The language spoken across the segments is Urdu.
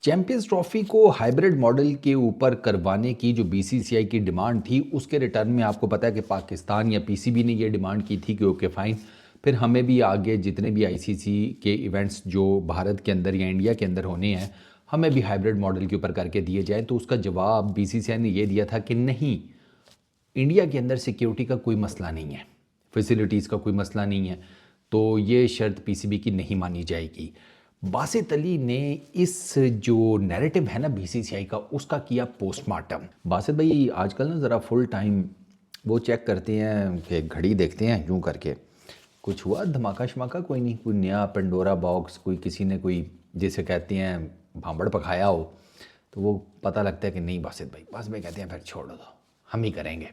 چیمپئنز ٹرافی کو ہائبرڈ ماڈل کے اوپر کروانے کی جو بی سی سی آئی کی ڈیمانڈ تھی، اس کے ریٹرن میں آپ کو پتہ ہے کہ پاکستان یا پی سی بی نے یہ ڈیمانڈ کی تھی کہ اوکے فائن، پھر ہمیں بھی آگے جتنے بھی آئی سی سی کے ایونٹس جو بھارت کے اندر یا انڈیا کے اندر ہونے ہیں ہمیں بھی ہائبرڈ ماڈل کے اوپر کر کے دیے جائیں۔ تو اس کا جواب بی سی سی آئی نے یہ دیا تھا کہ نہیں، انڈیا کے اندر سیکیورٹی کا کوئی مسئلہ نہیں ہے، فیسیلیٹیز کا کوئی مسئلہ نہیں ہے، تو یہ شرط پی سی بی کی نہیں مانی جائے گی۔ باسط علی نے اس جو نیریٹو ہے نا بی سی سی آئی کا، اس کا کیا پوسٹ مارٹم۔ باسط بھائی آج کل نا ذرا فل ٹائم وہ چیک کرتے ہیں کہ گھڑی دیکھتے ہیں یوں کر کے، کچھ ہوا دھماکہ شماکہ کوئی نہیں، کوئی نیا پنڈورا باکس، کوئی کسی نے کوئی جسے کہتے ہیں بھانبڑ پکھایا ہو، تو وہ پتہ لگتا ہے کہ نہیں باسط بھائی کہتے ہیں پھر چھوڑ دو ہم ہی کریں گے۔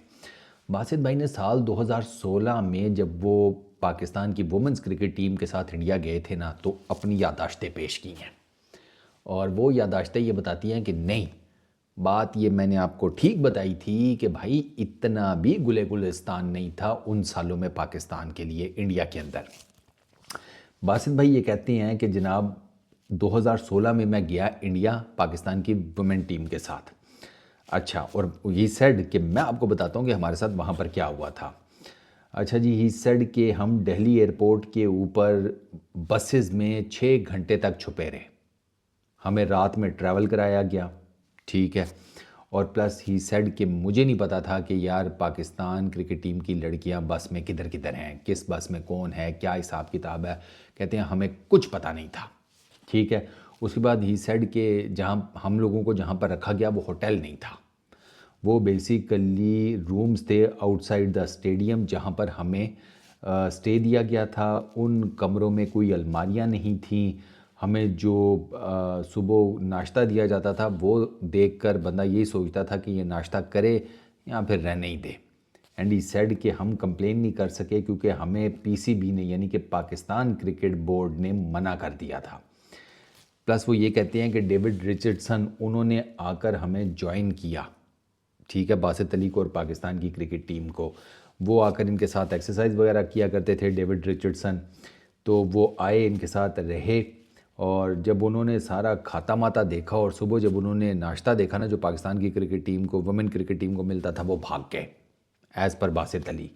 باسط بھائی نے سال 2016 میں جب وہ پاکستان کی وومنز کرکٹ ٹیم کے ساتھ انڈیا گئے تھے نا، تو اپنی یادداشتیں پیش کی ہیں، اور وہ یادداشتیں یہ بتاتی ہیں کہ نہیں، بات یہ میں نے آپ کو ٹھیک بتائی تھی کہ بھائی اتنا بھی گلے گلستان نہیں تھا ان سالوں میں پاکستان کے لیے انڈیا کے اندر۔ باسط بھائی یہ کہتے ہیں کہ جناب 2016 میں گیا انڈیا پاکستان کی وومن ٹیم کے ساتھ، اچھا، اور یہ سیڈ کہ میں آپ کو بتاتا ہوں کہ ہمارے ساتھ وہاں پر کیا ہوا تھا۔ اچھا جی، ہی سیڈ کہ ہم دہلی ایئرپورٹ کے اوپر بسز میں 6 گھنٹے تک چھپے رہے، ہمیں رات میں ٹریول کرایا گیا، ٹھیک ہے، اور پلس ہی سیڈ کہ مجھے نہیں پتا تھا کہ یار پاکستان کرکٹ ٹیم کی لڑکیاں بس میں کدھر کدھر ہیں، کس بس میں کون ہے، کیا حساب کتاب ہے، کہتے ہیں ہمیں کچھ پتہ نہیں تھا، ٹھیک ہے۔ اس کے بعد ہی سیڈ کہ جہاں ہم لوگوں کو جہاں پر رکھا گیا وہ ہوٹل نہیں تھا، وہ بیسیکلی رومز تھے آؤٹ سائڈ دا اسٹیڈیم جہاں پر ہمیں سٹے دیا گیا تھا۔ ان کمروں میں کوئی الماریاں نہیں تھیں، ہمیں جو صبح ناشتہ دیا جاتا تھا وہ دیکھ کر بندہ یہی سوچتا تھا کہ یہ ناشتہ کرے یا پھر رہنے ہی دے، اینڈ ہی سیڈ کہ ہم کمپلین نہیں کر سکے کیونکہ ہمیں پی سی بی نے یعنی کہ پاکستان کرکٹ بورڈ نے منع کر دیا تھا۔ پلس وہ یہ کہتے ہیں کہ ڈیوڈ رچرڈسن انہوں نے آ کر ہمیں جوائن کیا، ٹھیک ہے، باسط علی کو اور پاکستان کی کرکٹ ٹیم کو، وہ آ کر ان کے ساتھ ایکسرسائز وغیرہ کیا کرتے تھے ڈیوڈ رچرڈسن، تو وہ آئے ان کے ساتھ رہے، اور جب انہوں نے سارا کھاتا ماتا دیکھا اور صبح جب انہوں نے ناشتہ دیکھا نا جو پاکستان کی کرکٹ ٹیم کو، وومن کرکٹ ٹیم کو ملتا تھا، وہ بھاگ گئے ایز پر باسط علی،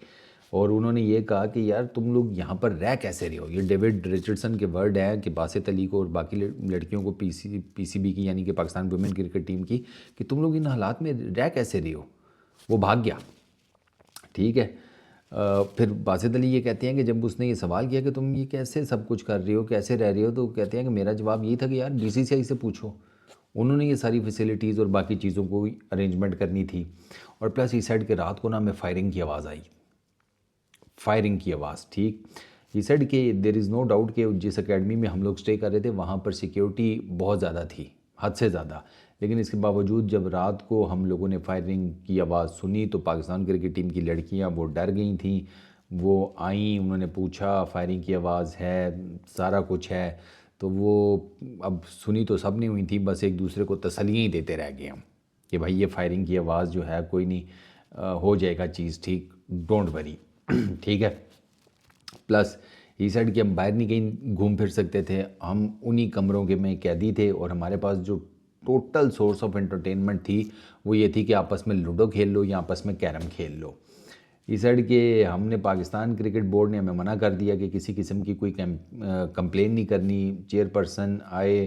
اور انہوں نے یہ کہا کہ یار تم لوگ یہاں پر رہ کیسے رہے ہو، یہ ڈیوڈ رچرڈسن کے ورڈ ہیں کہ باسط علی کو اور باقی لڑکیوں کو پی سی بی کی یعنی کہ پاکستان وومن کرکٹ ٹیم کی، کہ تم لوگ ان حالات میں رہ کیسے رہے ہو، وہ بھاگ گیا، ٹھیک ہے۔ پھر باسط علی یہ کہتے ہیں کہ جب اس نے یہ سوال کیا کہ تم یہ کیسے سب کچھ کر رہے ہو، کیسے رہ رہے ہو، تو کہتے ہیں کہ میرا جواب یہی تھا کہ یار بی سی سی آئی سے پوچھو، انہوں نے یہ ساری فیسیلیٹیز اور باقی چیزوں کو ارینجمنٹ کرنی تھی، اور پلس ہی سیڈ کہ رات کو نا ہمیں فائرنگ کی آواز آئی، فائرنگ کی آواز، ٹھیک، ہی سیڈ کہ دیر از نو ڈاؤٹ کہ جس اکیڈمی میں ہم لوگ سٹے کر رہے تھے وہاں پر سیکیورٹی بہت زیادہ تھی، حد سے زیادہ، لیکن اس کے باوجود جب رات کو ہم لوگوں نے فائرنگ کی آواز سنی تو پاکستان کرکٹ ٹیم کی لڑکیاں وہ ڈر گئی تھیں، وہ آئیں، انہوں نے پوچھا فائرنگ کی آواز ہے، سارا کچھ ہے، تو وہ اب سنی تو سب نے ہوئی تھی، بس ایک دوسرے کو تسلیاں ہی دیتے رہ گئے ہم کہ بھائی یہ فائرنگ کی آواز جو ہے کوئی نہیں، ہو جائے گا چیز ٹھیک، ڈونٹ وری، ٹھیک ہے۔ پلس ہی سیڈ کہ ہم باہر نہیں کہیں گھوم پھر سکتے تھے، ہم انہی کمروں کے میں قیدی تھے، اور ہمارے پاس جو ٹوٹل سورس آف انٹرٹینمنٹ تھی وہ یہ تھی کہ آپس میں لوڈو کھیل لو یا آپس میں کیرم کھیل لو۔ ہی سیڈ کہ ہم نے پاکستان کرکٹ بورڈ نے ہمیں منع کر دیا کہ کسی قسم کی کوئی کمپلین نہیں کرنی، چیئر پرسن آئے،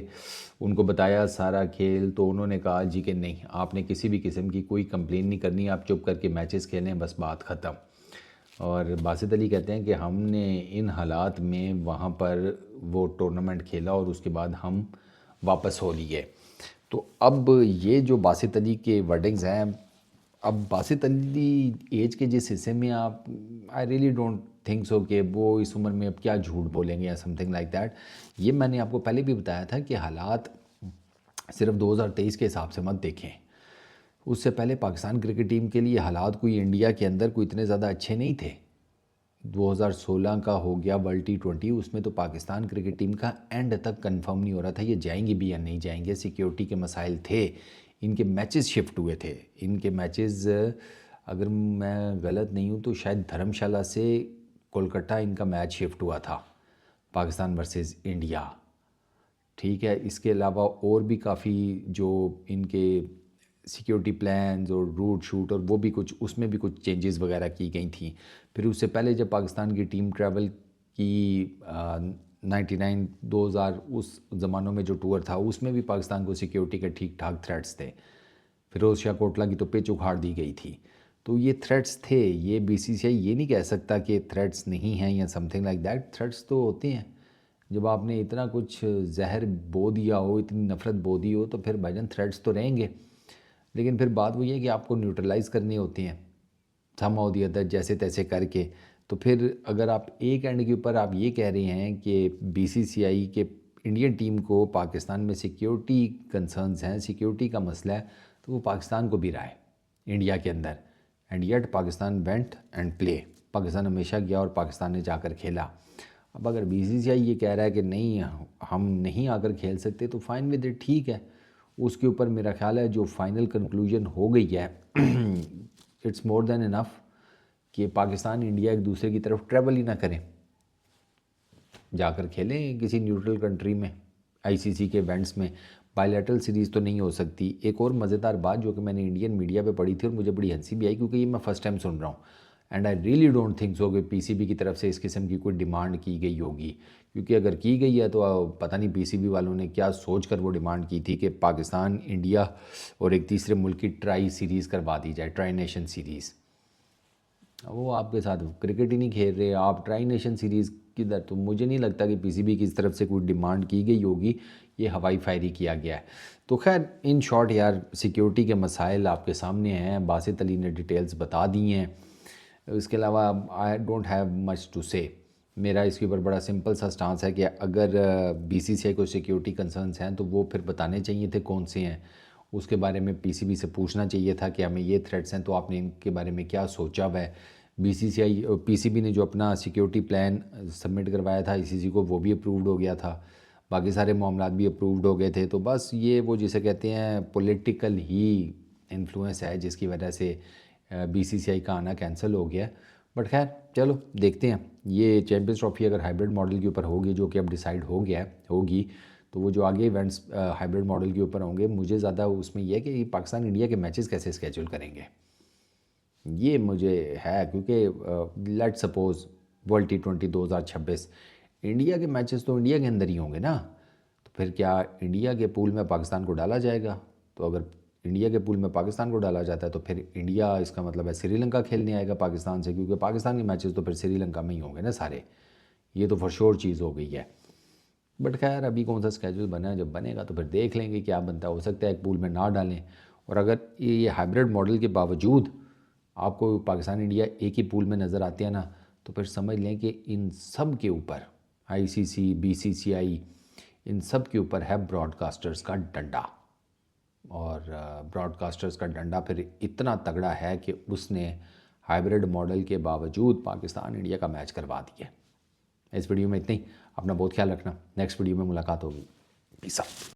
ان کو بتایا سارا کھیل، تو انہوں نے کہا جی کہ نہیں، آپ نے کسی بھی قسم کی کوئی کمپلین نہیں کرنی، آپ چپ کر کے میچز کھیلیں، بس بات ختم۔ اور باسط علی کہتے ہیں کہ ہم نے ان حالات میں وہاں پر وہ ٹورنامنٹ کھیلا اور اس کے بعد ہم واپس ہو لیے۔ تو اب یہ جو باسط علی کے ورڈنگز ہیں، اب باسط علی ایج کے جس حصے میں آپ I really don't think so کہ وہ اس عمر میں اب کیا جھوٹ بولیں گے یا سم تھنگ لائک دیٹ، یہ میں نے آپ کو پہلے بھی بتایا تھا کہ حالات صرف 2023 کے حساب سے مت دیکھیں، اس سے پہلے پاکستان کرکٹ ٹیم کے لیے حالات کوئی انڈیا کے اندر کوئی اتنے زیادہ اچھے نہیں تھے۔ 2016 کا ہو گیا ورلڈ T20، اس میں تو پاکستان کرکٹ ٹیم کا اینڈ تک کنفرم نہیں ہو رہا تھا یہ جائیں گے بھی یا نہیں جائیں گے، سیکیورٹی کے مسائل تھے، ان کے میچز شفٹ ہوئے تھے، ان کے میچز اگر میں غلط نہیں ہوں تو شاید دھرم شالہ سے کولکتہ ان کا میچ شفٹ ہوا تھا، پاکستان ورسز انڈیا، ٹھیک ہے، اس کے علاوہ اور بھی کافی جو ان کے سیکیورٹی پلانز اور روٹ شوٹ اور وہ بھی کچھ اس میں بھی کچھ چینجز وغیرہ کی گئی تھیں. پھر اس سے پہلے جب پاکستان کی ٹیم ٹریول کی 99 2000 اس زمانوں میں جو ٹور تھا اس میں بھی پاکستان کو سیکیورٹی کے ٹھیک ٹھاک تھریٹس تھے. فیروز شاہ کوٹلا کی تو پچ اکھاڑ دی گئی تھی. تو یہ تھریٹس تھے. یہ بی سی سی آئی یہ نہیں کہہ سکتا کہ تھریٹس نہیں ہیں یا some thing like that. Threats تو ہوتے ہیں. جب آپ نے اتنا کچھ زہر بو دیا ہو، اتنی نفرت بو دی ہو، تو پھر بھائی جان تھریٹس تو رہیں گے. لیکن پھر بات وہ یہ ہے کہ آپ کو نیوٹرلائز کرنے ہوتے ہیں سم ہاؤ دی ادر، جیسے تیسے کر کے. تو پھر اگر آپ ایک اینڈ کے اوپر آپ یہ کہہ رہے ہیں کہ بی سی سی آئی کے انڈین ٹیم کو پاکستان میں سیکیورٹی کنسرنز ہیں، سیکیورٹی کا مسئلہ ہے، تو وہ پاکستان کو بھی رہا ہے انڈیا کے اندر. And yet Pakistan went and play. Pakistan ہمیشہ گیا اور پاکستان نے جا کر کھیلا. اب اگر بی سی سی آئی یہ کہہ رہا ہے کہ نہیں ہم نہیں آ کر کھیل سکتے تو فائن ود اٹ، ٹھیک ہے. اس کے اوپر میرا خیال ہے جو فائنل کنکلوژن ہو گئی ہے اٹس مور دین انف کہ پاکستان انڈیا ایک دوسرے کی طرف ٹریول ہی نہ کریں، جا کر کھیلیں کسی نیوٹرل کنٹری میں آئی سی سی کے ایونٹس میں. بائیلیٹرل سیریز تو نہیں ہو سکتی. ایک اور مزیدار بات جو کہ میں نے انڈین میڈیا پہ پڑھی تھی اور مجھے بڑی ہنسی بھی آئی، کیونکہ یہ میں فرسٹ ٹائم سن رہا ہوں، and I really don't think so کہ پی سی بی کی طرف سے اس قسم کی کوئی ڈیمانڈ کی گئی ہوگی. کیونکہ اگر کی گئی ہے تو پتہ نہیں پی سی بی والوں نے کیا سوچ کر وہ ڈیمانڈ کی تھی کہ پاکستان انڈیا اور ایک تیسرے ملک کی ٹرائی سیریز کروا دی جائے، ٹرائی نیشن سیریز. وہ آپ کے ساتھ کرکٹ ہی نہیں کھیل رہے آپ، ٹرائی نیشن سیریز کدھر؟ تو مجھے نہیں لگتا کہ پی سی بی کی طرف سے کوئی ڈیمانڈ کی گئی ہوگی. یہ ہوائی فائری کیا گیا ہے. تو خیر ان شارٹ یار سیکیورٹی کے مسائل آپ کے سامنے ہیں. باسط علی نے ڈیٹیلز بتا دی ہیں. اس کے علاوہ I don't have much to سے. میرا اس کے اوپر بڑا سمپل سا سٹانس ہے کہ اگر بی سی سی آئی کو سیکیورٹی کنسرنس ہیں تو وہ پھر بتانے چاہیے تھے کون سے ہیں. اس کے بارے میں پی سی بی سے پوچھنا چاہیے تھا کہ ہمیں یہ تھریٹس ہیں تو آپ نے ان کے بارے میں کیا سوچا ہوا ہے. بی سی سی آئی پی سی بی نے جو اپنا سیکیورٹی پلان سبمٹ کروایا تھا آئی سی سی کو وہ بھی اپرووڈ ہو گیا تھا. باقی سارے معاملات بھی اپرووڈ ہو گئے تھے. تو بس یہ وہ جسے کہتے ہیں پولیٹیکل ہی انفلوئنس ہے جس کی وجہ سے بی سی سی آئی کا آنا کینسل ہو گیا. بٹ خیر چلو دیکھتے ہیں. یہ چیمپئنز ٹرافی اگر ہائیبرڈ ماڈل کے اوپر ہوگی جو کہ اب ڈیسائیڈ ہو گیا ہوگی، تو وہ جو آگے ایونٹس ہائیبرڈ ماڈل کے اوپر ہوں گے، مجھے زیادہ اس میں یہ ہے کہ پاکستان انڈیا کے میچز کیسے اسکیجول کریں گے. یہ مجھے ہے کیونکہ let suppose world T20 2026 India کے میچز تو انڈیا کے اندر ہی ہوں گے نا. تو پھر کیا انڈیا کے پول میں پاکستان کو ڈالا جائے گا؟ تو اگر انڈیا کے پول میں پاکستان کو ڈالا جاتا ہے تو پھر انڈیا اس کا مطلب ہے سری لنکا کھیلنے آئے گا پاکستان سے، کیونکہ پاکستان کے میچز تو پھر سری لنکا میں ہی ہوں گے نا سارے. یہ تو فار شور چیز ہو گئی ہے. بٹ خیر ابھی کون سا اسکیجول بنا ہے، جب بنے گا تو پھر دیکھ لیں گے کیا بنتا ہے. ہو سکتا ہے ایک پول میں نہ ڈالیں. اور اگر یہ ہائبرڈ ماڈل کے باوجود آپ کو پاکستان انڈیا ایک ہی پول میں نظر آتے ہیں نا، تو پھر سمجھ لیں کہ ان سب کے اوپر آئی سی سی بی سی سی آئی ان سب کے اوپر ہے براڈ کاسٹرز کا ڈنڈا. اور براڈ کاسٹرز کا ڈنڈا پھر اتنا تگڑا ہے کہ اس نے ہائبرڈ ماڈل کے باوجود پاکستان انڈیا کا میچ کروا دیا. اس ویڈیو میں اتنا ہی. اپنا بہت خیال رکھنا. نیکسٹ ویڈیو میں ملاقات ہوگی. پیس آؤٹ.